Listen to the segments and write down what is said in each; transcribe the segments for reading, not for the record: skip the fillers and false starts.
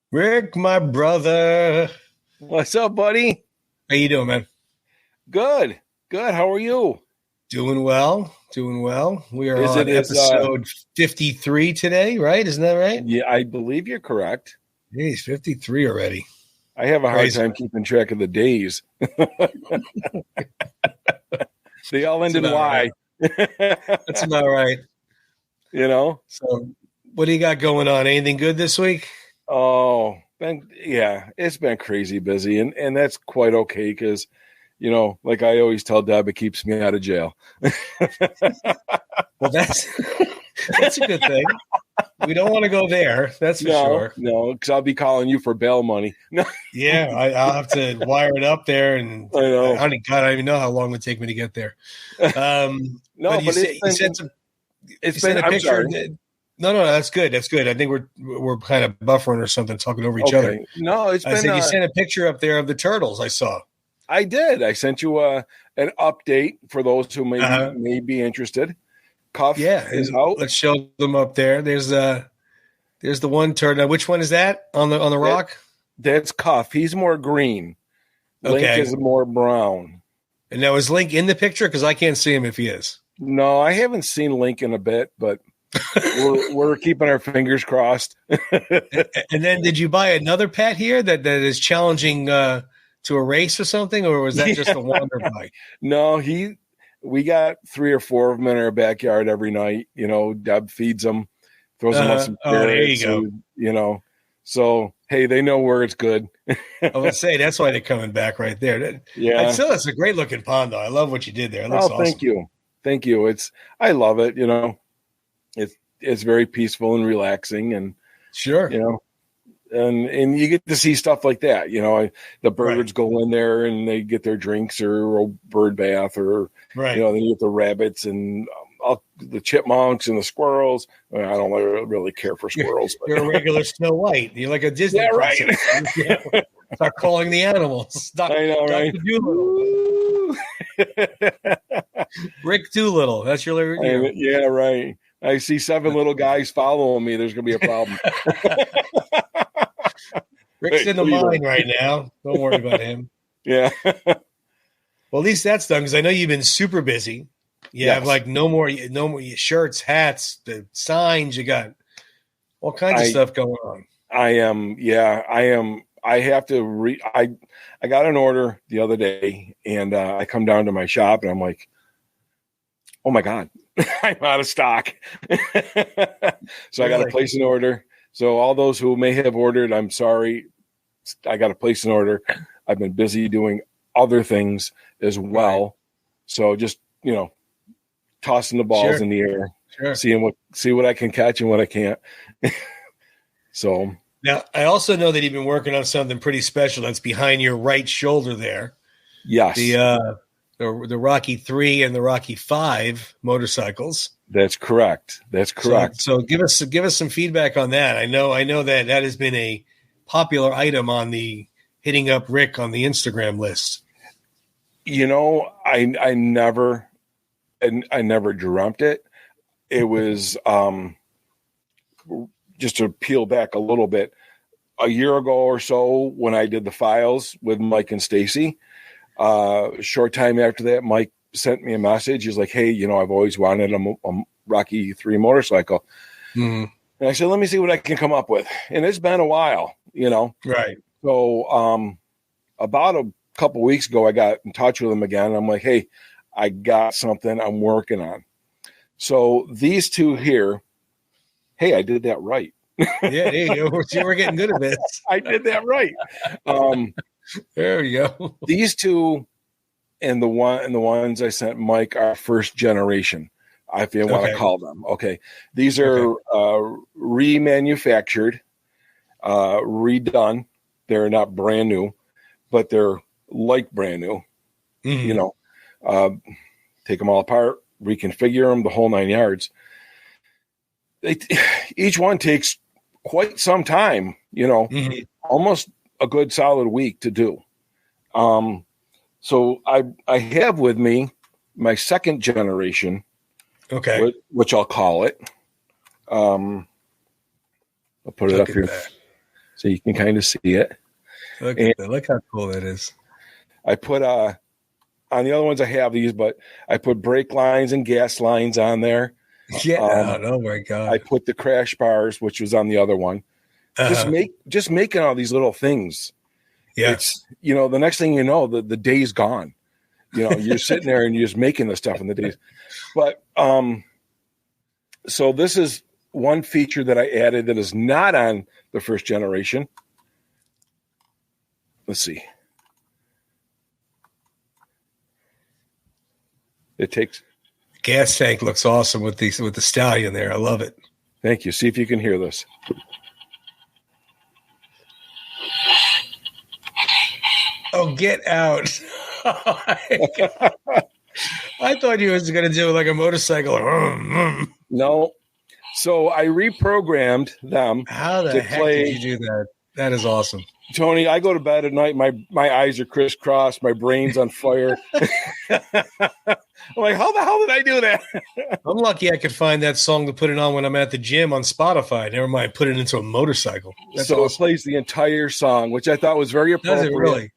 Rick, my brother. What's up, buddy? How you doing, man? Good. Good. How are you? Doing well. Doing well. We are Is it on is episode 53 today, right? Isn't that right? Yeah, I believe you're correct. Jeez, 53 already. I have a hard Crazy. time keeping track of the days. They all end in Y. That's about right. You know? So, what do you got going on? Anything good this week? Oh, it's been crazy busy, and that's quite okay because, like I always tell Deb, it keeps me out of jail. Well, that's that's a good thing. We don't want to go there. That's for sure. No, because I'll be calling you for bail money. No, Yeah, I'll have to wire it up there, and I know. God, I don't even know how long it would take me to get there. No, but you but sent it's been. a I'm picture. sorry. No, that's good. That's good. I think we're kind of buffering or something, talking over each other. No, I said you sent a picture up there of the turtles. I saw. I did. I sent you an update for those who may be interested. Cuff is out. Let's show them up there. There's the one turtle. Which one is that on the rock? That's Cuff. He's more green. Link is more brown. And now is Link in the picture? Because I can't see him if he is. No, I haven't seen Link in a bit, but we're keeping our fingers crossed. And then, did you buy another pet here that is challenging to a race or something, or was that just a wander bike? No, we got 3 or 4 of them in our backyard every night. Deb feeds them, throws them on some carrots. There you go. So hey, they know where it's good. I would say that's why they're coming back right there. Yeah, it's a great looking pond, though. I love what you did there. It looks awesome. Thank you. I love it. It's very peaceful and relaxing, and sure, and you get to see stuff like that. The birds go in there and they get their drinks or a bird bath, or then you get the rabbits and the chipmunks and the squirrels. I don't really care for squirrels. You're a regular Snow White. You're like a Disney princess. Right. Start calling the animals. I know, right? Rick Doolittle. That's your yeah, right. I see 7 little guys following me. There's going to be a problem. Rick's in the mine right now. Don't worry about him. Yeah. Well, at least that's done, because I know you've been super busy. You have like no more shirts, hats, the signs. You got all kinds of stuff going on. I am. I have to I got an order the other day, and I come down to my shop and I'm like, oh my God, I'm out of stock. So I got to place an order. So all those who may have ordered, I'm sorry. I got to place an order. I've been busy doing other things as well. Right. So just, tossing the balls in the air, see what I can catch and what I can't. So now I also know that you've been working on something pretty special that's behind your right shoulder there. Yes. The Rocky 3 and the Rocky 5 motorcycles. That's correct. So give us some feedback on that. I know that has been a popular item on the hitting up Rick on the Instagram list. I never dreamt it. It was just to peel back a little bit. A year ago or so, when I did the files with Mike and Stacy, a short time after that, Mike sent me a message. He's like, "Hey, I've always wanted a Rocky 3 motorcycle." Mm-hmm. And I said, "Let me see what I can come up with." And it's been a while, Right. So about a couple weeks ago, I got in touch with him again. I'm like, "Hey, I got something I'm working on." So these two here, hey, I did that right. Yeah, you were getting good at this. I did that right. There you go. These two and the ones I sent Mike are first generation, if you want to call them. Okay. These are remanufactured, redone. They're not brand new, but they're like brand new. Mm-hmm. Take them all apart, reconfigure them, the whole 9 yards. Each one takes quite some time, mm-hmm. almost a good solid week to do. So I have with me my second generation, which I'll call it. I'll put it up here. so you can kind of see it. Look at that. Look how cool that is. I put on the other ones I have these, but I put brake lines and gas lines on there. Yeah. Oh my God. I put the crash bars, which was on the other one. Just making all these little things. Yeah. It's, the next thing you know, the day's gone. You're sitting there and you're just making the stuff in the days. But so this is one feature that I added that is not on the first generation. Let's see. It takes gas tank looks awesome with the stallion there. I love it. Thank you. See if you can hear this. Oh, get out. I thought you was going to do like a motorcycle. No. So I reprogrammed them. How the heck did you do that? That is awesome. Tony, I go to bed at night. My eyes are crisscrossed. My brain's on fire. I'm like, how the hell did I do that? I'm lucky I could find that song to put it on when I'm at the gym on Spotify. Never mind, put it into a motorcycle. That's so awesome. It plays the entire song, which I thought was very appropriate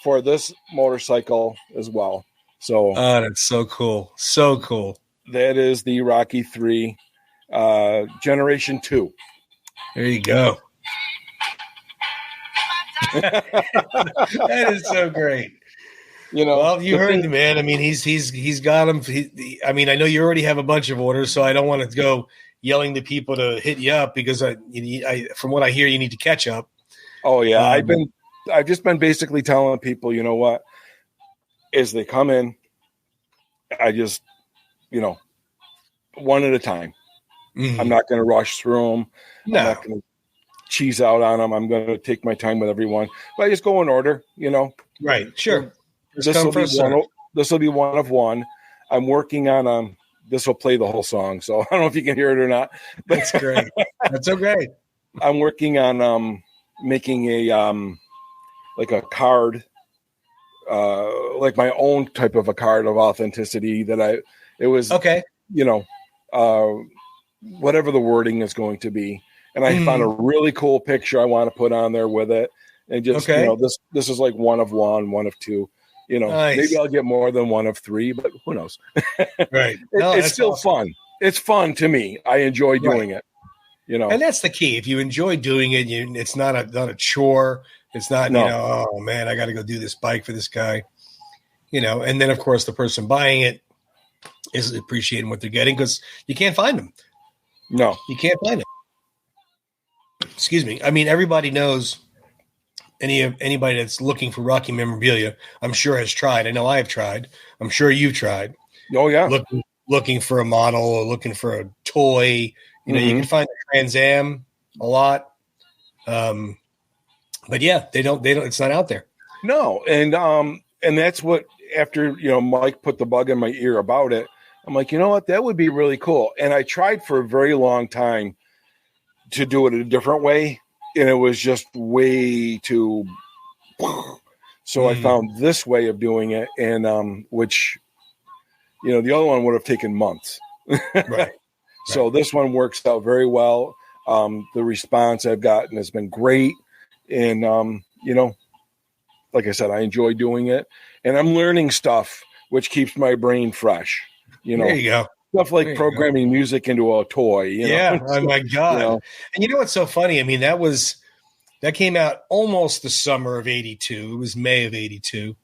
for this motorcycle as well. So, that's so cool. So cool. That is the Rocky 3 Generation 2. There you go. That is so great. Well, you heard the man. I mean, he's got them. I mean, I know you already have a bunch of orders, so I don't want to go yelling to people to hit you up because from what I hear, you need to catch up. Oh yeah, I've just been basically telling people, you know what, as they come in, I just, one at a time. Mm-hmm. I'm not going to rush through them. No. I'm not going to cheese out on them. I'm going to take my time with everyone, but I just go in order, Right. Sure. This will be one of one. I'm working on this will play the whole song, so I don't know if you can hear it or not. That's great. That's so great. I'm working on making a like a card, like my own type of a card of authenticity it was okay. Whatever the wording is going to be. And I found a really cool picture I want to put on there with it. And just, this is like one of two. Nice. Maybe I'll get more than one of three, but who knows? Right. It's still fun. It's fun to me. I enjoy doing it. And that's the key. If you enjoy doing it, it's not a chore. It's not, oh man, I got to go do this bike for this guy. And then of course the person buying it is appreciating what they're getting because you can't find them. No, you can't find it. Excuse me. I mean, everybody knows. Anybody that's looking for Rocky memorabilia, I'm sure has tried. I know I have tried. I'm sure you've tried. Oh yeah, looking for a model or looking for a toy. You can find a Trans Am a lot, but yeah, they don't. It's not out there. No, and that's what after Mike put the bug in my ear about it. I'm like, you know what, that would be really cool. And I tried for a very long time to do it a different way. And it was just way too. So I found this way of doing it, and which, the other one would have taken months. Right. So this one works out very well. The response I've gotten has been great, and like I said, I enjoy doing it, and I'm learning stuff which keeps my brain fresh. There you go. Stuff like programming music into a toy. Yeah. Oh my God. And what's so funny? I mean, that came out almost the summer of '82. It was May of '82.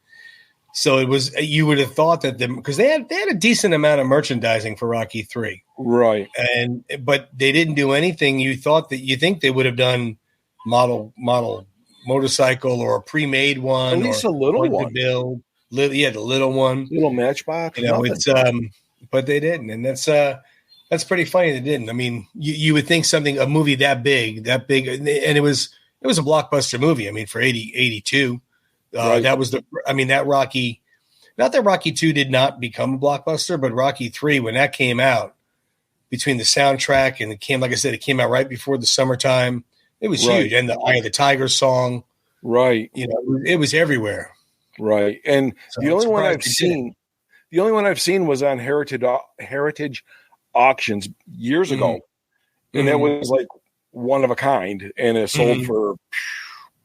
So it was, you would have thought that because they had a decent amount of merchandising for Rocky 3. Right. But they didn't do anything. You think they would have done model motorcycle or a pre-made one. At least a little one. To build. The little one. Little Matchbox. It's but they didn't, and that's pretty funny they didn't. I mean, you would think a movie that big, and it was a blockbuster movie. I mean, for 82, right. That was that Rocky. Not that Rocky 2 did not become a blockbuster, but Rocky 3, when that came out, between the soundtrack and it came out right before the summertime. It was huge, and the Eye of the Tiger song, right? It was everywhere, right. And so the only one I've seen was on Heritage Auctions years ago, and that was like one of a kind, and it sold for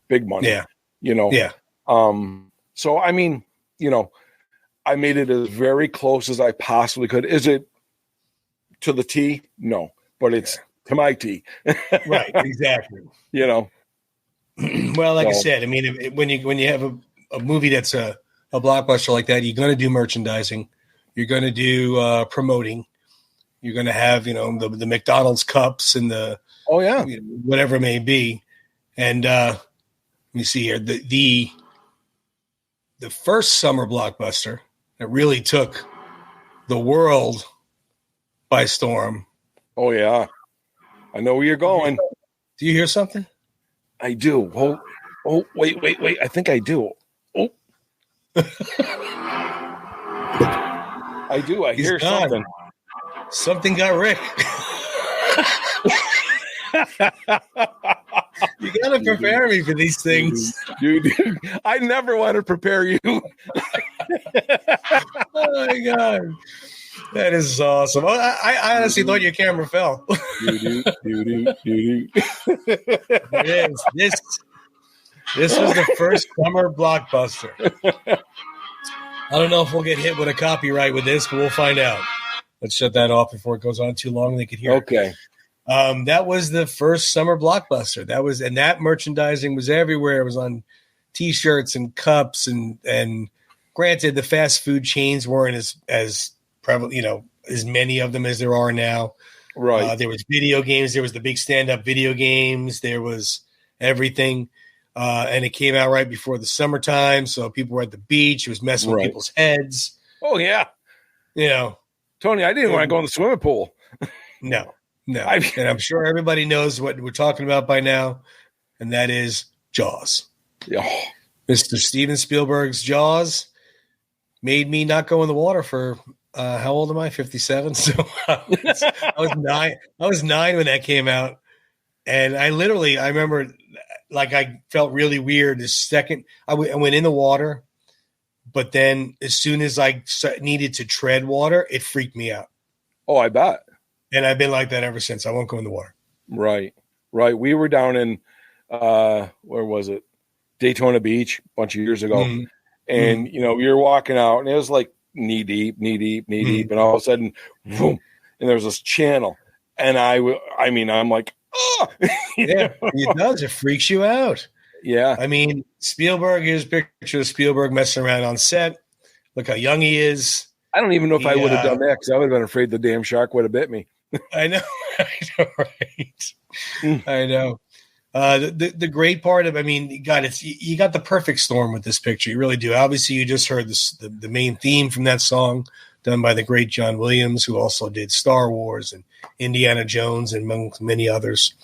big money. Yeah. Yeah. So I mean, I made it as very close as I possibly could. Is it to the T? No, but it's to my T. Right. Exactly. Well, like I said, I mean, when you have a movie that's a blockbuster like that, you're going to do merchandising, you're going to do promoting, you're going to have the McDonald's cups and the whatever it may be. And let me see here, the first summer blockbuster that really took the world by storm. Oh yeah, I know where you're going. Do you hear something? I do. Oh, wait. I think I do. Oh. I do. I hear something. Something got Rick. You got to prepare me for these things. Dude, I never want to prepare you. Oh, my God. That is awesome. I honestly thought your camera fell. It is. This was the first summer blockbuster. I don't know if we'll get hit with a copyright with this, but we'll find out. Let's shut that off before it goes on too long. They could hear. Okay. That was the first summer blockbuster. And that merchandising was everywhere. It was on T-shirts and cups, and granted, the fast food chains weren't as prevalent, as many of them as there are now. Right. There was video games. There was the big stand-up video games. There was everything. And it came out right before the summertime, so people were at the beach. It was messing with people's heads. Oh, yeah. Tony, I didn't want to go in the swimming pool. No. And I'm sure everybody knows what we're talking about by now, and that is Jaws. Oh. Mr. Steven Spielberg's Jaws made me not go in the water for how old am I? 57. So I was 9. I was 9 when that came out, and I remember, like, I felt really weird. The second I went in the water, but then as soon as I needed to tread water, it freaked me out. Oh, I bet. And I've been like that ever since. I won't go in the water. Right. We were down in where was it? Daytona Beach a bunch of years ago. Mm-hmm. And you're walking out, and it was like knee deep, and all of a sudden, boom, and there's this channel, and I'm like, oh, yeah, it does. It freaks you out. Yeah. I mean, Spielberg, here's a picture of Spielberg messing around on set. Look how young he is. I don't even know if I would have done that, because I would have been afraid the damn shark would have bit me. I know, right? I know. The great part of, you got the perfect storm with this picture. You really do. Obviously, you just heard the main theme from that song done by the great John Williams, who also did Star Wars and Indiana Jones and among many others.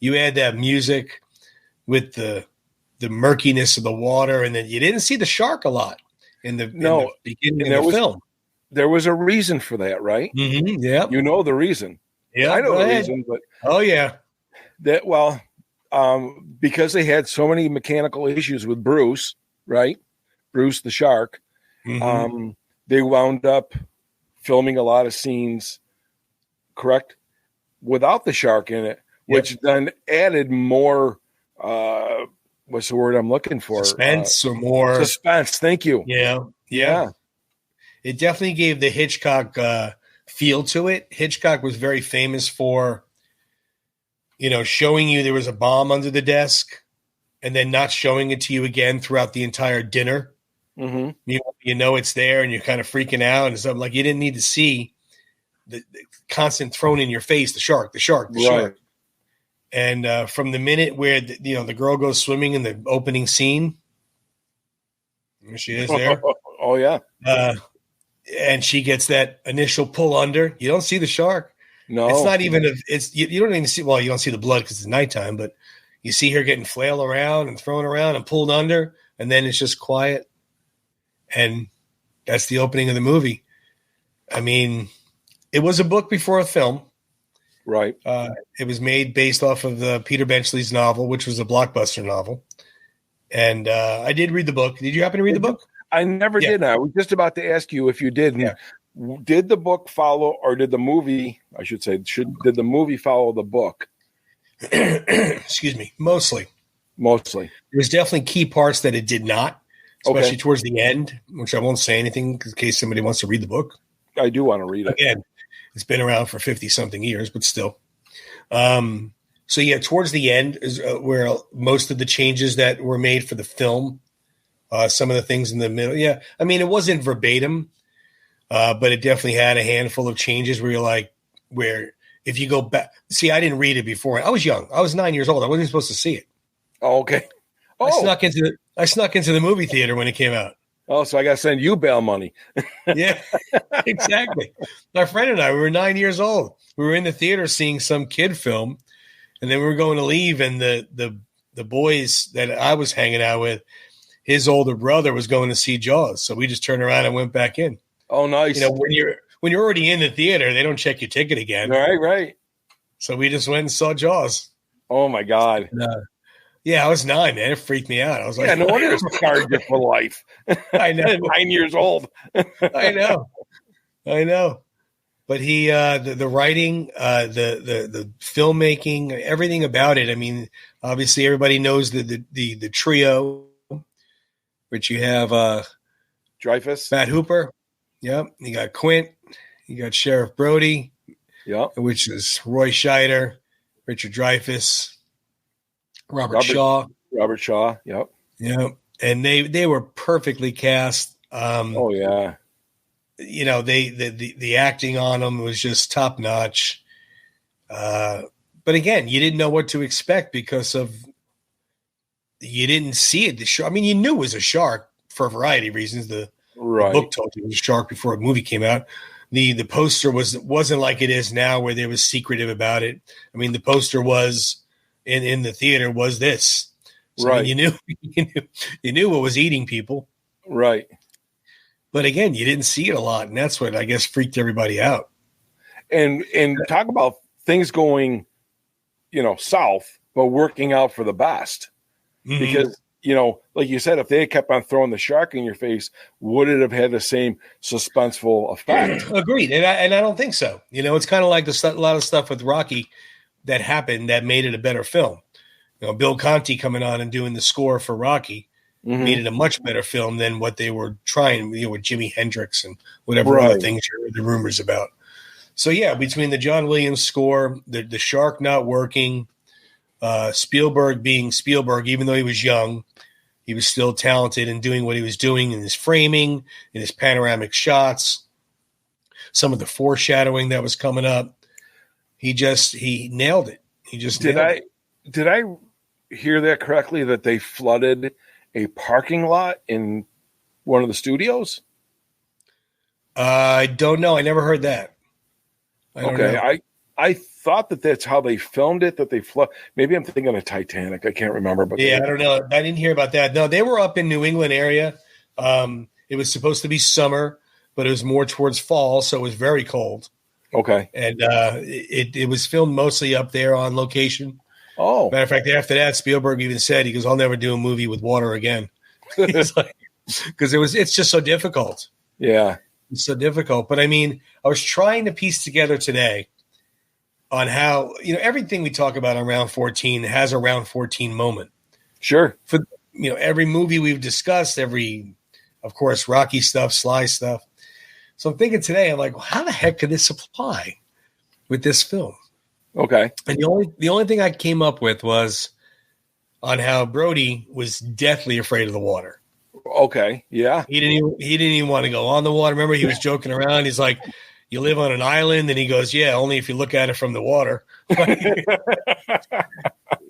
You add that music with the murkiness of the water, and then you didn't see the shark a lot in the beginning of the film. There was a reason for that, right? Mm-hmm, yeah. You know the reason. Yeah, I know the reason, but yeah. Because they had so many mechanical issues with Bruce, right? Bruce the shark. Mm-hmm. They wound up filming a lot of scenes, correct, without the shark in it, which then added more. What's the word I'm looking for? Suspense or more suspense. Thank you. Yeah. It definitely gave the Hitchcock feel to it. Hitchcock was very famous for, showing you there was a bomb under the desk and then not showing it to you again throughout the entire dinner. Mm-hmm. It's there and you're kind of freaking out and something like you didn't need to see the constant thrown in your face, the shark. And from the minute where the girl goes swimming in the opening scene, there she is there. Oh yeah. And she gets that initial pull under. You don't see the shark. No, it's not even. You don't even see. Well, you don't see the blood because it's nighttime, but you see her getting flailed around and thrown around and pulled under, and then it's just quiet. And that's the opening of the movie. It was a book before a film. Right. It was made based off of Peter Benchley's novel, which was a blockbuster novel. And I did read the book. Did you happen to read the book? I never did. I was just about to ask you if you did. Yeah. Did the book follow, or did the movie, I should say, did the movie follow the book? Excuse me. Mostly. There's definitely key parts that it did not, especially towards the end, which I won't say anything in case somebody wants to read the book. I do want to read it. Again, it's been around for 50-something years, but still. So, yeah, towards the end is where most of the changes that were made for the film, some of the things in the middle. Yeah, I mean, it wasn't verbatim, but it definitely had a handful of changes where you're like, where if you go back. See, I didn't read it before. I was young. I was 9 years old. I wasn't supposed to see it. Oh, okay. Oh. I snuck into the movie theater when it came out. Oh, so I got to send you bail money. Yeah, exactly. My friend and I, we were 9 years old. We were in the theater seeing some kid film, and then we were going to leave, and the boys that I was hanging out with, his older brother was going to see Jaws. So we just turned around and went back in. Oh, nice. You know, when you're already in the theater, they don't check your ticket again. Right. So we just went and saw Jaws. Oh, my God. Yeah, I was 9, man. It freaked me out. I was like, yeah, no wonder it's scarred you for life. I know. 9 years old. I know. But he, the writing, the filmmaking, everything about it. I mean, obviously everybody knows the trio, which you have Dreyfus, Matt Hooper. Yep. You got Quint. You got Sheriff Brody. Yep. Which is Roy Scheider, Richard Dreyfuss, Robert Shaw. Yep. Yeah. And they were perfectly cast. Oh yeah. You know, the acting on them was just top notch. But again, you didn't know what to expect because you didn't see it. The shark. I mean, you knew it was a shark for a variety of reasons. The book told you it was a shark before a movie came out. The poster wasn't like it is now, where they was secretive about it. I mean, the poster was in the theater was this. So, right. I mean, you knew what was eating people. Right. But again, you didn't see it a lot, and that's what I guess freaked everybody out. And talk about things going, south, but working out for the best. Mm-hmm. Because, like you said, if they had kept on throwing the shark in your face, would it have had the same suspenseful effect? Agreed. And I don't think so. It's kind of like a lot of stuff with Rocky that happened that made it a better film. Bill Conti coming on and doing the score for Rocky made it a much better film than what they were trying, with Jimi Hendrix and whatever other things you heard the rumors about. So, yeah, between the John Williams score, the shark not working, Spielberg being Spielberg, even though he was young, he was still talented in doing what he was doing in his framing, in his panoramic shots, some of the foreshadowing that was coming up. He nailed it. Did I hear that correctly, that they flooded a parking lot in one of the studios? I don't know. I never heard that. I thought that's how they filmed it, that they flood. Maybe I'm thinking of Titanic. I can't remember. But yeah, I don't know. I didn't hear about that. No, they were up in New England area. It was supposed to be summer, but it was more towards fall, so it was very cold. Okay. And it was filmed mostly up there on location. Oh. Matter of fact, after that, Spielberg even said, he goes, I'll never do a movie with water again. Because it's just so difficult. Yeah. It's so difficult. But I mean, I was trying to piece together today on how, everything we talk about on Round 14 has a Round 14 moment. Sure. For, every movie we've discussed, of course, Rocky stuff, Sly stuff. So I'm thinking today, I'm like, well, how the heck could this apply with this film? Okay. And the only thing I came up with was on how Brody was deathly afraid of the water. Okay. Yeah. He didn't even want to go on the water. Remember, he was joking around. He's like, you live on an island, and he goes, yeah, only if you look at it from the water.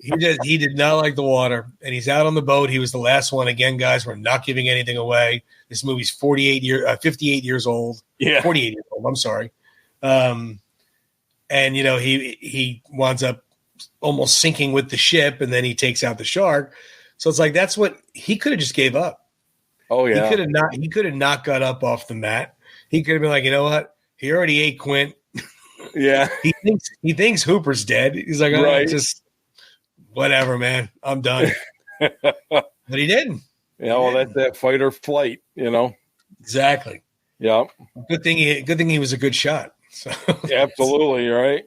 He did not like the water, and he's out on the boat. He was the last one. Again, guys, we're not giving anything away. This movie's 58 years old. Yeah. 48 years old. I'm sorry. And, he winds up almost sinking with the ship, and then he takes out the shark. So it's like, that's what he could have just gave up. Oh yeah. He could have not got up off the mat. He could have been like, you know what? He already ate Quint. Yeah. he thinks Hooper's dead. He's like, oh, just whatever, man. I'm done. But he didn't. Yeah, well, that's that fight or flight, Exactly. Yeah. Good thing he was a good shot. So absolutely, right.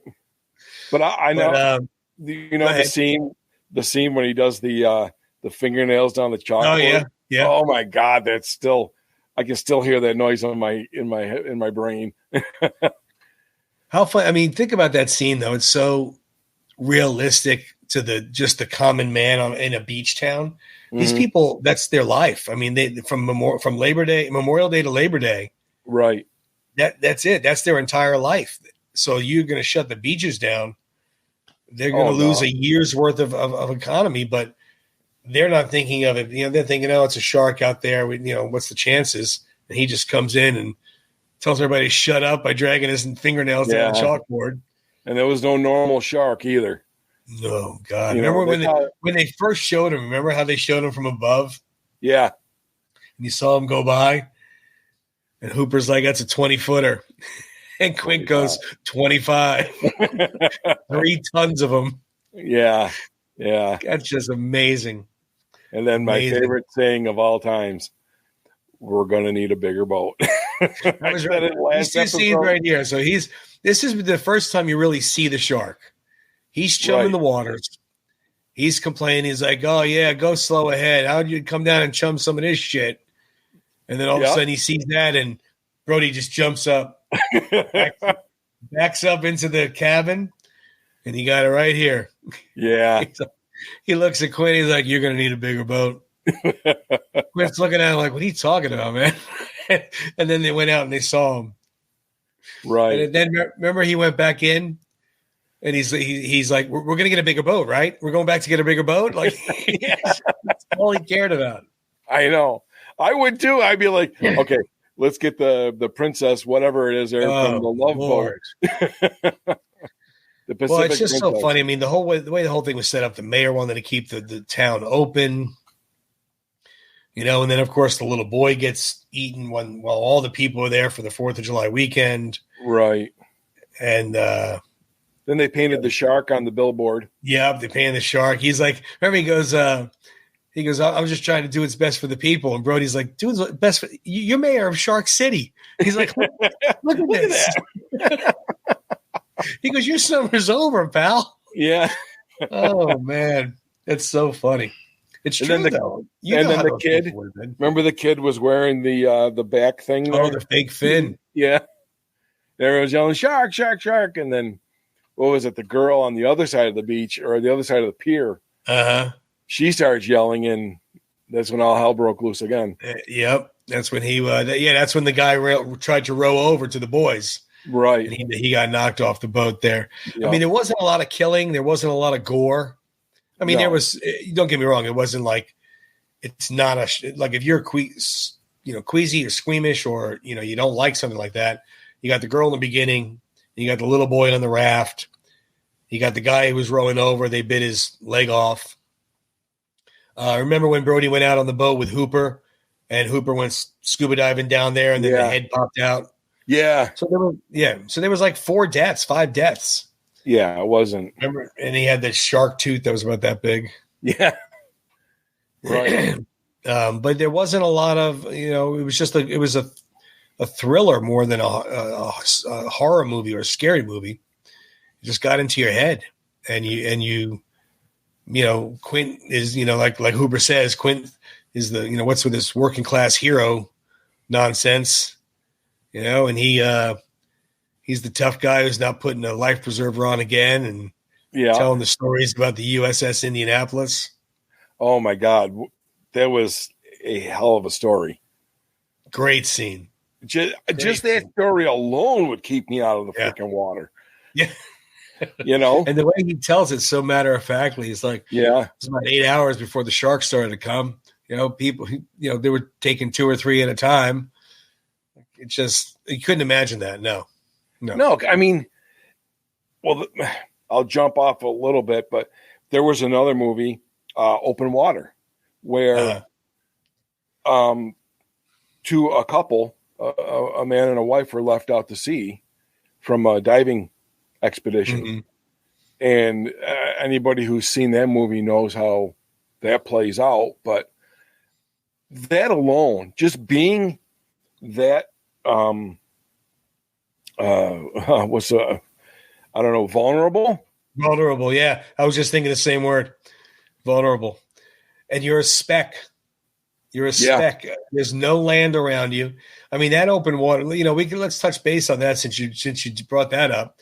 But I know. You know the scene when he does the fingernails down the chalkboard. Oh yeah, yeah. Oh my God, that's still, I can still hear that noise in my brain. How fun! I mean, think about that scene though. It's so realistic to the common man in a beach town. These people, that's their life. I mean, they from Memorial Day to Labor Day, right? That's it. That's their entire life. So you're going to shut the beaches down. They're going to lose a year's worth of economy, but they're not thinking of it. You know, they're thinking, oh, it's a shark out there. What's the chances? And he just comes in and tells everybody to shut up by dragging his fingernails down the chalkboard. And there was no normal shark either. No, God. Remember when they first showed him? Remember how they showed him from above? Yeah. And you saw him go by? And Hooper's like, that's a 20-footer. And Quint goes, 25. 3 tons of them. Yeah. Yeah. That's just amazing. And then my favorite saying of all times, we're going to need a bigger boat. I said it last episode. Scenes right here. So this is the first time you really see the shark. He's chumming the waters. He's complaining. He's like, oh, yeah, go slow ahead. How'd you come down and chum some of this shit? And then all of a sudden he sees that, and Brody just jumps up, backs up into the cabin, and he got it right here. Yeah. He looks at Quint. He's like, you're going to need a bigger boat. Quint's looking at him like, what are you talking about, man? And then they went out and they saw him. Right. And then remember he went back in, and he's like, we're going to get a bigger boat, right? We're going back to get a bigger boat? Like, yes, that's all he cared about. I know. I would too. I'd be like, okay, let's get the princess, whatever it is, there from the Love Boat. The Pacific well, it's just Princess. So funny. I mean, the way the whole thing was set up, the mayor wanted to keep the town open, and then of course the little boy gets eaten while all the people are there for the 4th of July weekend. Right. And then they painted the shark on the billboard. Yeah, they painted the shark. He's like, remember he goes, I was just trying to do what's best for the people. And Brody's like, do what's best for you're mayor of Shark City. He's like, look at this. He goes, your summer's over, pal. Yeah. Oh man, it's so funny. It's true though. And then the kid. Remember the kid was wearing the back thing. Oh, the fake fin. Yeah. There was yelling shark, shark, shark, and then what was it? The girl on the other side of the beach or the other side of the pier. She starts yelling, and that's when all hell broke loose again. Yep, that's when that's when the guy tried to row over to the boys. Right. And he got knocked off the boat there. Yep. I mean, there wasn't a lot of killing. There wasn't a lot of gore. I mean, there was, don't get me wrong. It wasn't like, it's not like if you're queasy or squeamish or, you don't like something like that. You got the girl in the beginning. You got the little boy on the raft. You got the guy who was rowing over. They bit his leg off. Remember when Brody went out on the boat with Hooper, and Hooper went scuba diving down there, and then the head popped out. Yeah. So there was like 5 deaths. Yeah, it wasn't. Remember, and he had this shark tooth that was about that big. Yeah. Right. But there wasn't a lot of, it was just it was a thriller more than a horror movie or a scary movie. It just got into your head, and you Quint is, like Hooper says, Quint is the, what's with this working class hero nonsense, and he's the tough guy who's not putting a life preserver on again and telling the stories about the USS Indianapolis. Oh my God. That was a hell of a story. Great scene. Just that story alone would keep me out of the freaking water. Yeah. And the way he tells it so matter of factly, it's like, it's about 8 hours before the sharks started to come. People, they were taking 2 or 3 at a time. It just, you couldn't imagine that. No. I mean, well, I'll jump off a little bit, but there was another movie, Open Water, where to a couple, a man and a wife were left out to sea from a diving expedition. Mm-hmm. And anybody who's seen that movie knows how that plays out. But that alone, just being that, vulnerable, Vulnerable. Yeah. I was just thinking the same word. Vulnerable. And you're a speck. You're a speck. There's no land around you. I mean, that open water, let's touch base on that since you brought that up.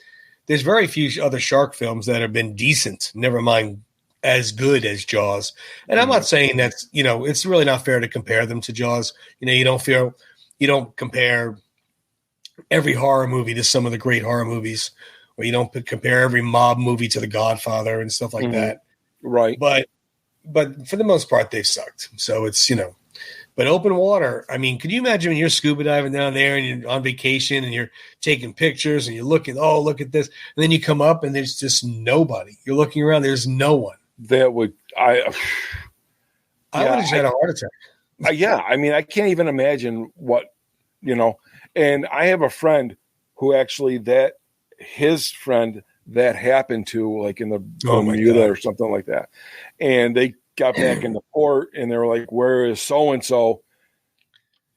There's very few other shark films that have been decent, never mind as good as Jaws. And I'm not saying that's, it's really not fair to compare them to Jaws. You don't compare every horror movie to some of the great horror movies, or you don't compare every mob movie to The Godfather and stuff like that. Right. But for the most part, they've sucked. So it's, but open water, I mean, could you imagine when you're scuba diving down there and you're on vacation and you're taking pictures and you're looking, oh, look at this. And then you come up and there's just nobody. You're looking around, there's no one. That would, I would have just had a heart attack. I mean, I can't even imagine what, and I have a friend who actually his friend that happened to, like in the Bermuda or something like that. And they got back into port and they were like, where is so-and-so?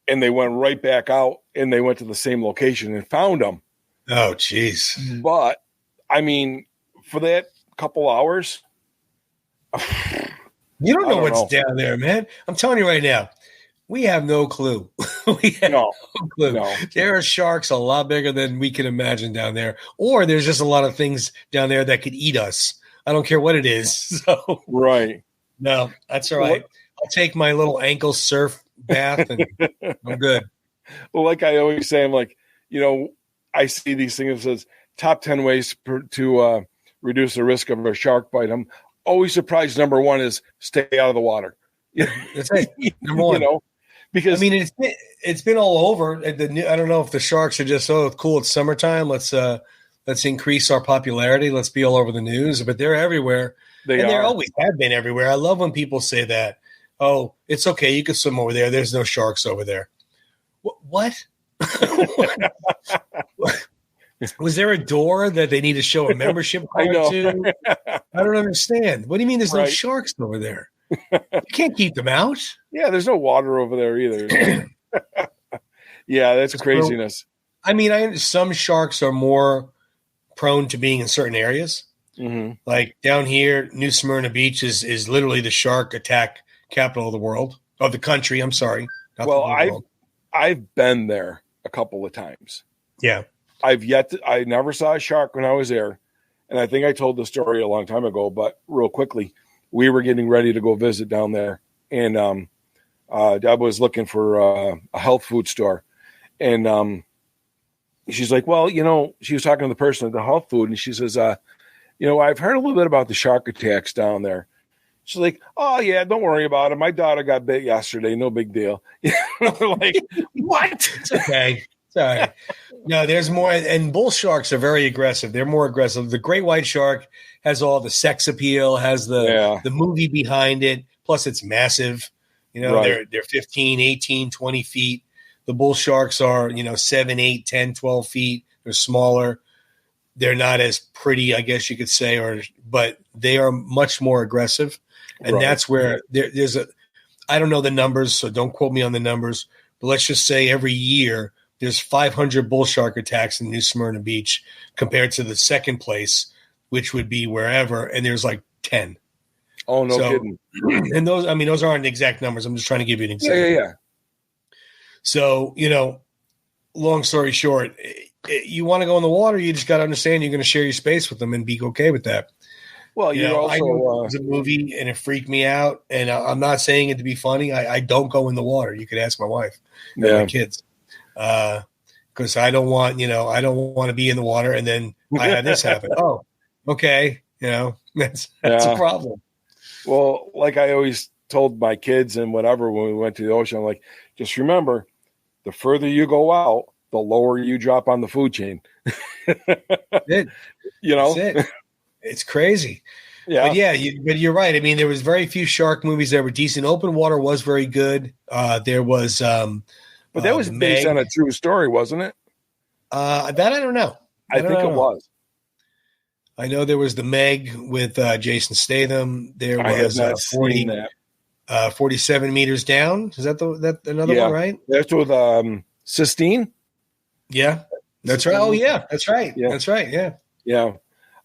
And they went right back out and they went to the same location and found them. Oh, geez. But I mean, for that couple hours, you don't know what's down there, man. I'm telling you right now, we have no clue. We have no clue. No. There are sharks a lot bigger than we can imagine down there. Or there's just a lot of things down there that could eat us. I don't care what it is. So right. No, that's all right. I'll take my little ankle surf bath and I'm good. Well, like I always say, I'm like, I see these things that says top 10 ways to reduce the risk of a shark bite. I'm always surprised. Number one is stay out of the water. That's right. Number one. Because I mean, it's been all over. I don't know if the sharks are just cool. It's summertime. Let's increase our popularity. Let's be all over the news. But they're everywhere. They always have been everywhere. I love when people say that. Oh, it's okay. You can swim over there. There's no sharks over there. What? Was there a door that they need to show a membership card to? I don't understand. What do you mean there's no sharks over there? You can't keep them out. Yeah, there's no water over there either. Yeah, that's craziness. I mean, some sharks are more prone to being in certain areas. Mm-hmm. Like down here, New Smyrna Beach is literally the shark attack capital of the country. I'm sorry. Well, I've been there a couple of times. Yeah. I never saw a shark when I was there. And I think I told the story a long time ago, but real quickly, we were getting ready to go visit down there. And Deb was looking for a health food store. And she's like, well, she was talking to the person at the health food. And she says, I've heard a little bit about the shark attacks down there. She's like, oh, yeah, don't worry about it. My daughter got bit yesterday. No big deal. Like, what? It's okay. It's all right. No, there's more. And bull sharks are very aggressive. They're more aggressive. The great white shark has all the sex appeal, has the movie behind it. Plus, it's massive. They're 15, 18, 20 feet. The bull sharks are, 7, 8, 10, 12 feet. They're smaller. They're not as pretty, I guess you could say, but they are much more aggressive. And that's where there's I don't know the numbers, so don't quote me on the numbers, but let's just say every year there's 500 bull shark attacks in New Smyrna Beach compared to the second place, which would be wherever, and there's like 10. Oh, no kidding. And those aren't exact numbers. I'm just trying to give you an example. Yeah. So, long story short, you want to go in the water, you just got to understand you're going to share your space with them and be okay with that. Well, I know it was a movie and it freaked me out, and I'm not saying it to be funny. I don't go in the water. You could ask my wife and my kids, because I don't want to be in the water and then I had this happen. Oh, okay, that's a problem. Well, like I always told my kids and whatever when we went to the ocean, I'm like, just remember, the further you go out, the lower you drop on the food chain. That's it. It's crazy. Yeah. But you're right. I mean, there was very few shark movies that were decent. Open Water was very good. There was but that was based on a true story, wasn't it? That I don't know. I think it was. I know there was the Meg with Jason Statham. There was 47 meters down. Is that another one, right? That's with Sistine. Yeah, that's right. Oh, yeah, that's right. Yeah. That's right. Yeah. Yeah.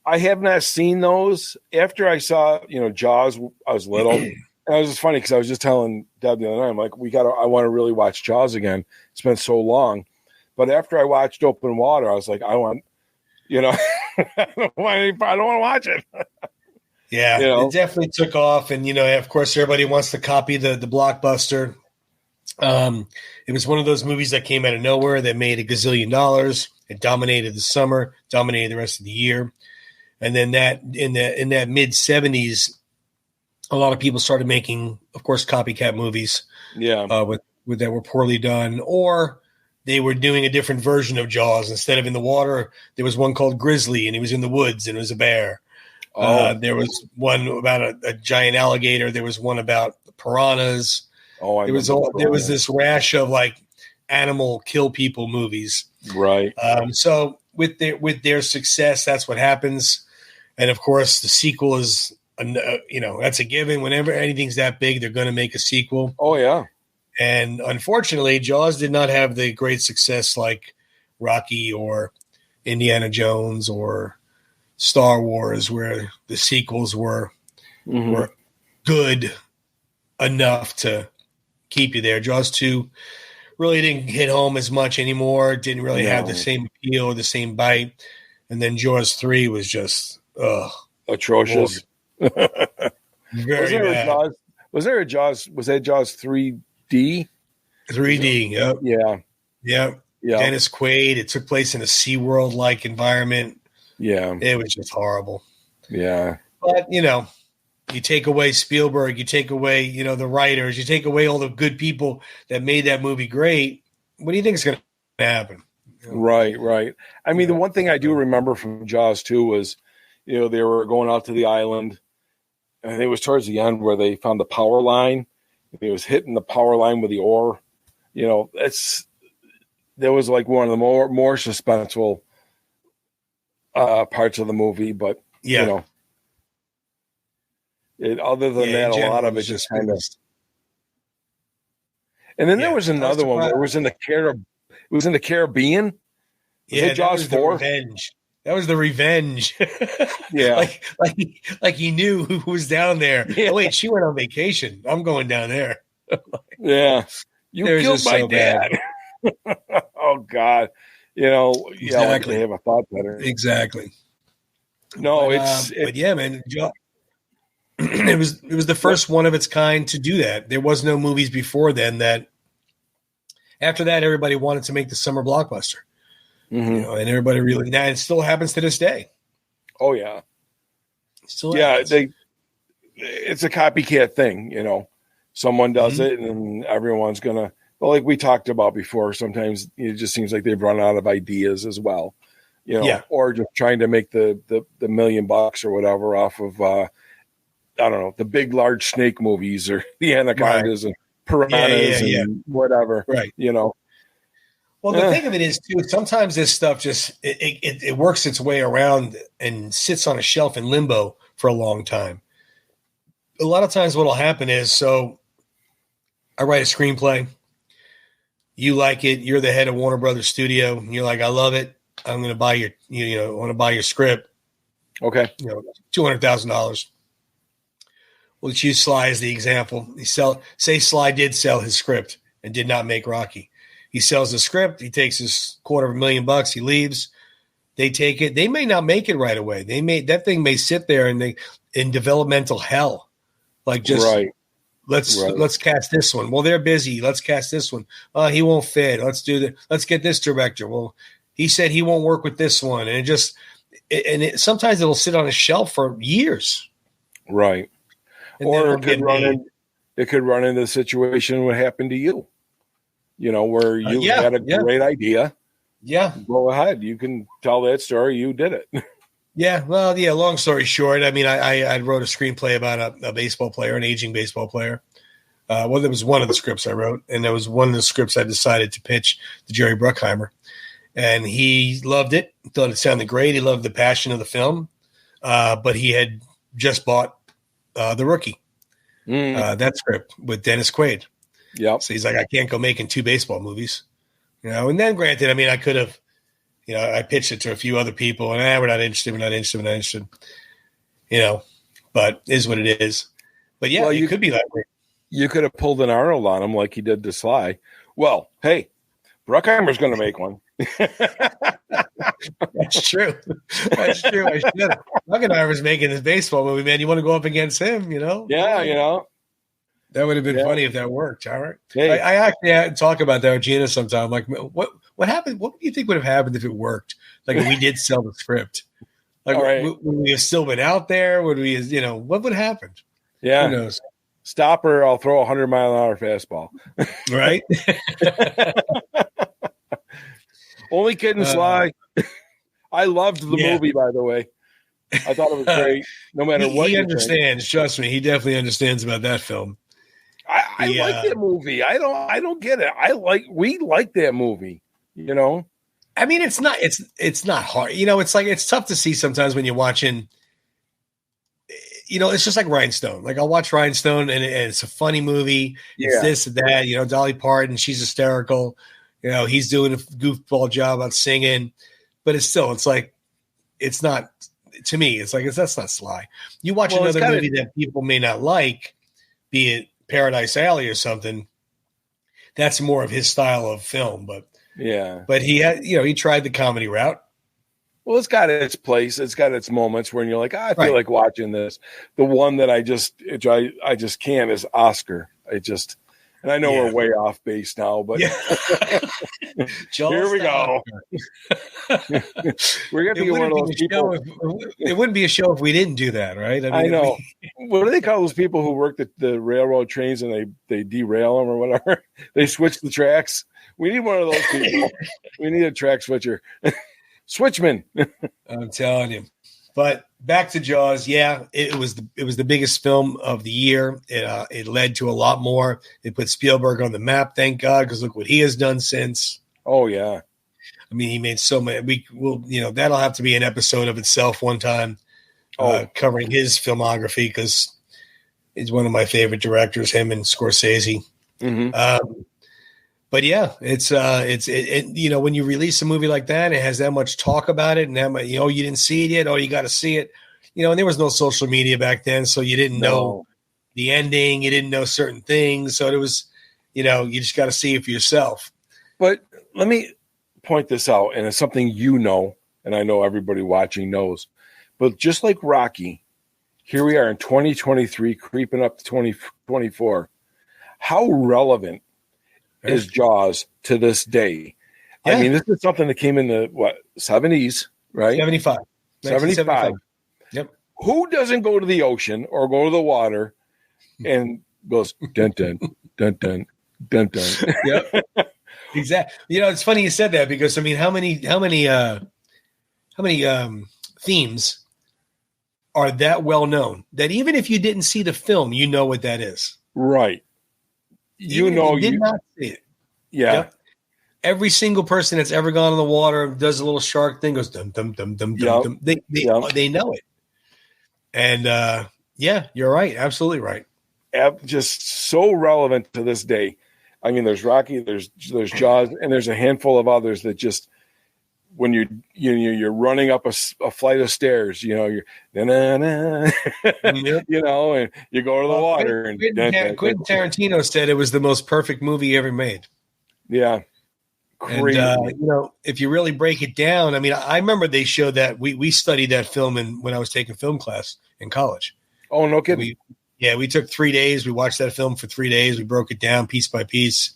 I have not seen those. After I saw, Jaws, I was little. And it was just funny because I was just telling Deb the other night, I'm like, I want to really watch Jaws again. It's been so long. But after I watched Open Water, I was like, I want, I don't want to watch it. Yeah, it definitely took off. And, of course, everybody wants to copy the blockbuster. It was one of those movies that came out of nowhere that made $1 gazillion. It dominated the summer, dominated the rest of the year. And then in that mid 70s, a lot of people started making, of course, copycat movies. Yeah. With that were poorly done, or they were doing a different version of Jaws. Instead of in the water, there was one called Grizzly, and he was in the woods, and it was a bear. There was one about a giant alligator. There was one about piranhas. There was this rash of like animal kill people movies. Right. So with their success, that's what happens. And of course, the sequel is, that's a given. Whenever anything's that big, they're going to make a sequel. Oh yeah. And unfortunately, Jaws did not have the great success like Rocky or Indiana Jones or Star Wars, where the sequels were good enough to keep you there. Jaws 2 really didn't hit home as much anymore. It didn't really have the same appeal or the same bite. And then Jaws 3 was just atrocious. Very bad. Was there a Jaws? Was that Jaws 3D? 3D. Yep. Yeah. Yep. Yeah. Dennis Quaid. It took place in a SeaWorld like environment. Yeah. It was just horrible. Yeah. But, you take away Spielberg, you take away, the writers, you take away all the good people that made that movie great. What do you think is going to happen? Right. I mean, the one thing I do remember from Jaws 2 was, they were going out to the island. And it was towards the end where they found the power line. He was hitting the power line with the oar. That was like one of the more suspenseful parts of the movie. But, other than that, a lot of it just kind of. And then there was another one where it was in the Caribbean. Was it Jaws 4? Revenge. That was the Revenge. Yeah. like he knew who was down there. Yeah. Oh, wait, she went on vacation. I'm going down there. Yeah. You killed my dad. Oh, God. Exactly. Like they have a thought better. Exactly. No, but yeah, man. It was the first one of its kind to do that. There was no movies before then that. After that, everybody wanted to make the summer blockbuster. And everybody really, now it still happens to this day. Oh yeah. Still happens. It's a copycat thing, someone does it and everyone's gonna, like we talked about before, sometimes it just seems like they've run out of ideas as well, or just trying to make the $1 million or whatever off of, I don't know, the big, large snake movies or the anacondas and piranhas and whatever, right. Well, the thing of it is, too, sometimes this stuff just it works its way around and sits on a shelf in limbo for a long time. A lot of times what will happen is, so I write a screenplay. You like it. You're the head of Warner Brothers Studio. And you're like, I love it. I'm going to buy I want to buy your script. Okay. $200,000. Well, let's use Sly as the example. Say Sly did sell his script and did not make Rocky. He sells the script. He takes his $250,000. He leaves. They take it. They may not make it right away. That thing may sit there in developmental hell. Like just let's cast this one. Well, they're busy. Let's cast this one. He won't fit. Let's do that. Let's get this director. Well, he said he won't work with this one, and sometimes it'll sit on a shelf for years. Right. And or it could run into the situation what happened to you. Where you had a great idea. Yeah. Go ahead. You can tell that story. You did it. Yeah. Well, yeah. Long story short, I mean, I wrote a screenplay about a baseball player, an aging baseball player. Well, that was one of the scripts I wrote, and that was one of the scripts I decided to pitch to Jerry Bruckheimer. And he loved it. Thought it sounded great. He loved the passion of the film. But he had just bought The Rookie, that script with Dennis Quaid. Yeah. So he's like, I can't go making 2 baseball movies, And then granted, I mean, I could have, I pitched it to a few other people, and we're not interested. We're not interested. We're not interested. But it is what it is. But yeah, it could be that way. You could have pulled an Arnold on him like he did to Sly. Well, hey, Bruckheimer's going to make one. That's true. That's true. I should have. Bruckheimer's making this baseball movie, man. You want to go up against him, Yeah, That would have been funny if that worked. All right. Hey. I actually talk about that with Gina sometime. Like, what happened? What do you think would have happened if it worked? Like, if we did sell the script, like, would we have still been out there? Would we, what would have happened? Yeah. Who knows? Stop her. I'll throw a 100-mile-an-hour fastball. Right. Only kidding, Sly. I loved the movie, by the way. I thought it was great. No matter what he understands. Trust me, he definitely understands about that film. I like that movie. I don't get it. We like that movie. I mean, it's not hard. It's tough to see sometimes when you're watching. It's just like Rhinestone. Like, I'll watch Rhinestone, and it's a funny movie. It's this and that. Dolly Parton, she's hysterical. He's doing a goofball job on singing, but it's like, it's not. To me, it's like that's not Sly. You watch another movie that people may not like, be it Paradise Alley or something. That's more of his style of film, but he had, he tried the comedy route. Well, it's got its place. It's got its moments when you're like, I feel like watching this. The one that I just can't is Oscar. And I know we're way off base now, but here we go. We're going to be one of those people. It wouldn't be a show if we didn't do that, right? I know. What do they call those people who work the railroad trains and they derail them or whatever? They switch the tracks. We need one of those people. We need a track switcher. Switchman. I'm telling you. But back to Jaws, it was the biggest film of the year. It led to a lot more. It put Spielberg on the map, thank God, because look what he has done since. Oh yeah, I mean, he made so many. That'll have to be an episode of itself one time, covering his filmography, because he's one of my favorite directors. Him and Scorsese. Mm-hmm. But yeah, it's when you release a movie like that, it has that much talk about it, and that much, you didn't see it yet, you got to see it, and there was no social media back then, so you didn't know the ending, you didn't know certain things, so it was, you just got to see it for yourself. But let me point this out, and it's something and I know everybody watching knows, but just like Rocky, here we are in 2023, creeping up to 2024. How relevant is Jaws to this day? I mean, this is something that came in the 70s, right? 75. 75. Yep. Who doesn't go to the ocean or go to the water and goes dun dun dun dun dun dun? Yep. Exactly. It's funny you said that, because I mean, how many themes are that well known that even if you didn't see the film, you know what that is? Right. You did not see it. Yeah. Yep. Every single person that's ever gone in the water does a little shark thing, goes dum dum dum dum dum. They know it. And you're right, absolutely right. Just so relevant to this day. I mean, there's Rocky, there's Jaws, and there's a handful of others that just, when you're running up a flight of stairs, you're and you go to the water. And Quentin Tarantino said it was the most perfect movie he ever made. Yeah, crazy. And, if you really break it down, I mean, I remember they showed that we studied that film when I was taking film class in college. Oh, no kidding. We took 3 days. We watched that film for 3 days. We broke it down piece by piece.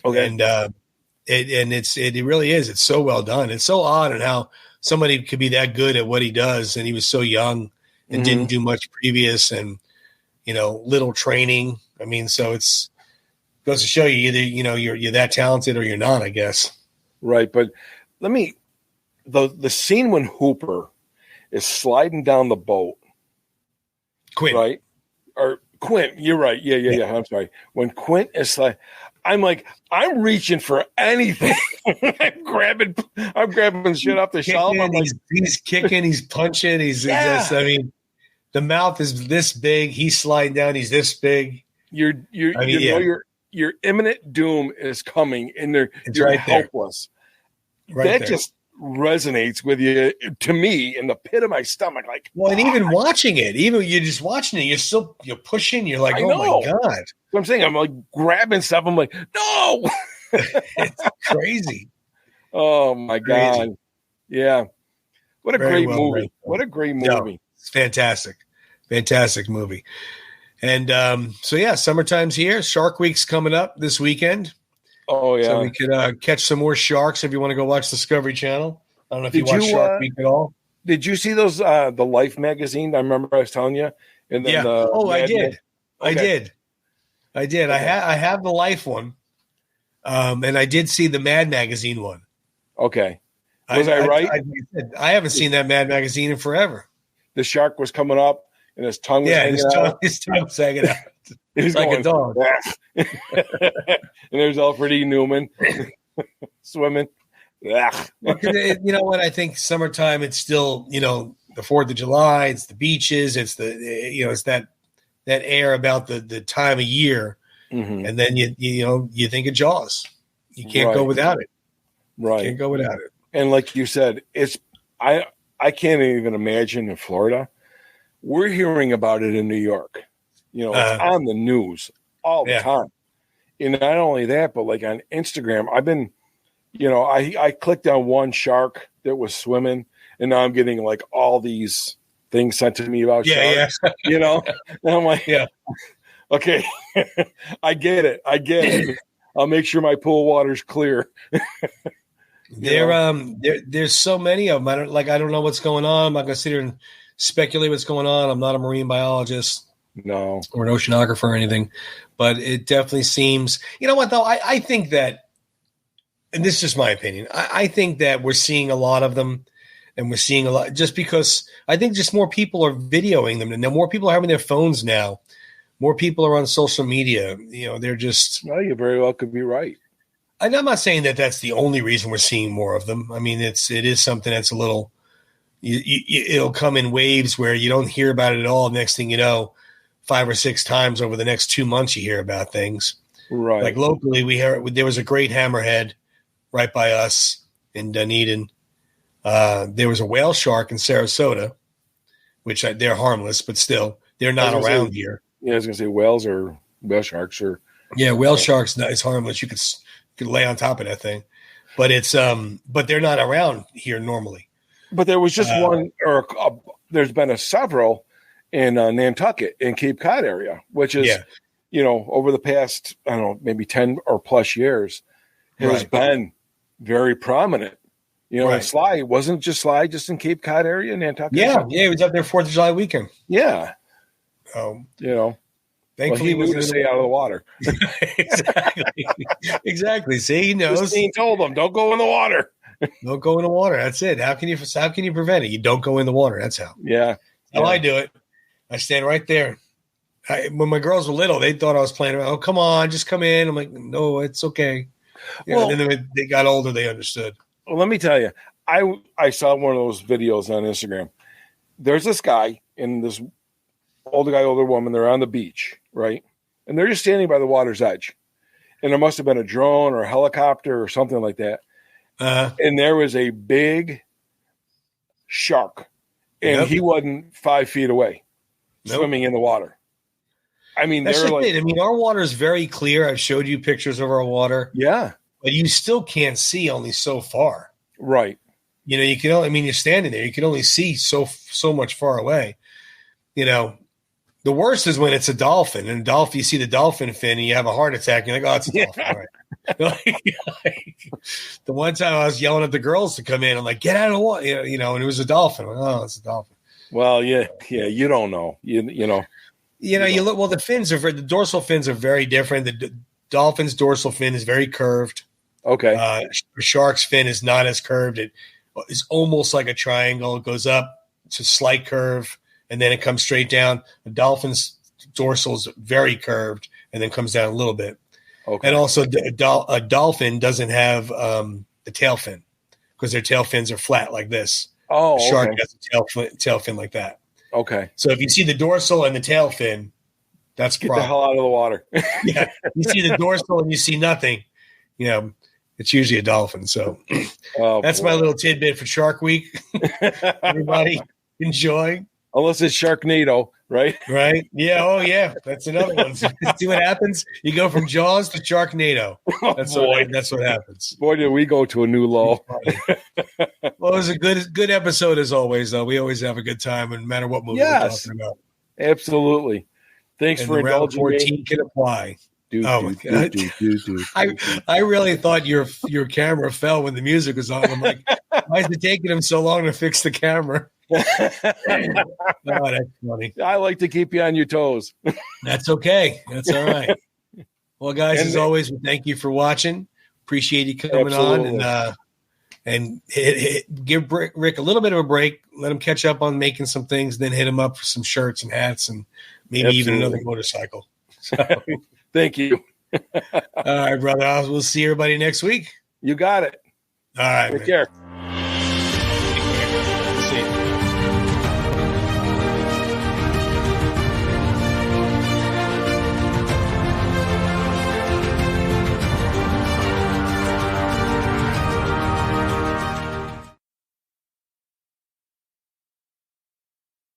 Okay, and it really is. It's so well done. It's so odd and how somebody could be that good at what he does, and he was so young and didn't do much previous, and little training. I mean, so it's goes to show you either you're that talented or you're not, I guess. Right, but the scene when Hooper is sliding down the boat, Quint, right? Or Quint, you're right. Yeah. I'm sorry. When Quint is like, I'm reaching for anything. I'm grabbing shit off the shelf. He's kicking, he's punching, he's just, I mean, the mouth is this big, he's sliding down, he's this big. Your imminent doom is coming, and you're right helpless. Right that there. resonates with you, to me, in the pit of my stomach. Like, well, and even watching it, even you're just watching it, you're pushing, you're like, I oh know. my God. I'm saying, I'm like grabbing stuff. I'm like, no. It's crazy. Oh my God. Yeah. What a great movie. What a great movie. No, it's fantastic. Fantastic movie. And so, yeah, summertime's here. Shark Week's coming up this weekend. Oh, yeah. So we could catch some more sharks if you want to go watch Discovery Channel. I don't know if you watch Shark Week at all. Did you see those, the Life magazine? I remember I was telling you. And then I did. Okay. I did. Okay. I have the Life one. And I did see the Mad magazine one. Okay. Was I right? I haven't seen that Mad magazine in forever. The shark was coming up and his tongue was hanging out. His tongue was hanging out. He's like going, a dog. And there's Alfred E. Newman swimming. You know what? I think summertime, it's still, the 4th of July, it's the beaches, it's it's that air about the time of year. Mm-hmm. And then you think of Jaws. You can't go without it. Right. You can't go without it. And like you said, I can't even imagine in Florida. We're hearing about it in New York. It's on the news all the time. And not only that, but like on Instagram, I've been, I clicked on one shark that was swimming, and now I'm getting like all these things sent to me about sharks. Yeah. And I'm like, okay, I get it. I'll make sure my pool water's clear. There's so many of them. I don't know what's going on. I'm not going to sit here and speculate what's going on. I'm not a marine biologist. No. Or an oceanographer or anything. But it definitely seems, you know what though? I think that, and this is just my opinion, I think that we're seeing a lot of them, and we're seeing a lot just because I think just more people are videoing them. And now more people are having their phones now. More people are on social media. They're just. Well, you very well could be right. And I'm not saying that that's the only reason we're seeing more of them. I mean, it is something that's a little. It'll come in waves where you don't hear about it at all. Next thing you know, 5 or 6 times over the next 2 months, you hear about things. Right. Like locally, there was a great hammerhead right by us in Dunedin. There was a whale shark in Sarasota, which they're harmless, but still, they're not around here. Yeah, I was going to say whale sharks are. Yeah, whale sharks is harmless. You could lay on top of that thing, but but they're not around here normally. But there was just one, or there's been several in Nantucket in Cape Cod area, which is, over the past, I don't know, maybe 10 or plus years has been very prominent. And Sly wasn't just in Cape Cod area, Nantucket. Yeah, he was up there 4th of July weekend. Yeah. Thankfully, he knew to stay out of the water. Exactly. See, he knows. Christine told him, "Don't go in the water. Don't go in the water." That's it. How can you prevent it? You don't go in the water. That's how. Yeah. How I do it. I stand right there. When my girls were little, they thought I was playing around. Oh, come on, just come in. I'm like, no, it's okay. And then they got older, they understood. Well, let me tell you, I saw one of those videos on Instagram. There's this guy and this older guy, older woman. They're on the beach, right? And they're just standing by the water's edge. And there must have been a drone or a helicopter or something like that. And there was a big shark. And he wasn't 5 feet away, swimming in the water. I mean, that's just it. I mean, our water is very clear. I've showed you pictures of our water. Yeah. But you still can't see only so far. Right. You can only, you're standing there. You can only see so much far away. The worst is when it's a dolphin. And you see the dolphin fin and you have a heart attack. You're like, oh, it's a dolphin. All right. The one time I was yelling at the girls to come in, I'm like, get out of the water. And it was a dolphin. Like, oh, it's a dolphin. Well, yeah, you don't know. You look. Well, the dorsal fins are very different. The dolphin's dorsal fin is very curved. Okay. A shark's fin is not as curved. It is almost like a triangle. It goes up. It's a slight curve, and then it comes straight down. The dolphin's dorsal is very curved, and then comes down a little bit. Okay. And also, a dolphin doesn't have the tail fin because their tail fins are flat like this. Oh, a shark has a tail fin like that. Okay. So if you see the dorsal and the tail fin, that's get the hell out of the water. Yeah. You see the dorsal and you see nothing. it's usually a dolphin. So that's my little tidbit for Shark Week. Everybody enjoy. Unless it's Sharknado, right? Right? Yeah. Oh, yeah. That's another one. See what happens? You go from Jaws to Sharknado. That's what happens. Boy, did we go to a new low. Well, it was a good episode as always, though. We always have a good time, no matter what movie we're talking about. Absolutely. Thanks for indulging me. 14 can apply. I really thought your camera fell when the music was on. I'm like, why is it taking him so long to fix the camera? Oh, that's funny. I like to keep you on your toes. That's okay. That's all right. Well, guys, as always, we thank you for watching. Appreciate you coming on and give Rick a little bit of a break. Let him catch up on making some things, then hit him up for some shirts and hats and maybe even another motorcycle. So, thank you. All right, brother. We'll see everybody next week. You got it. All right. Take care.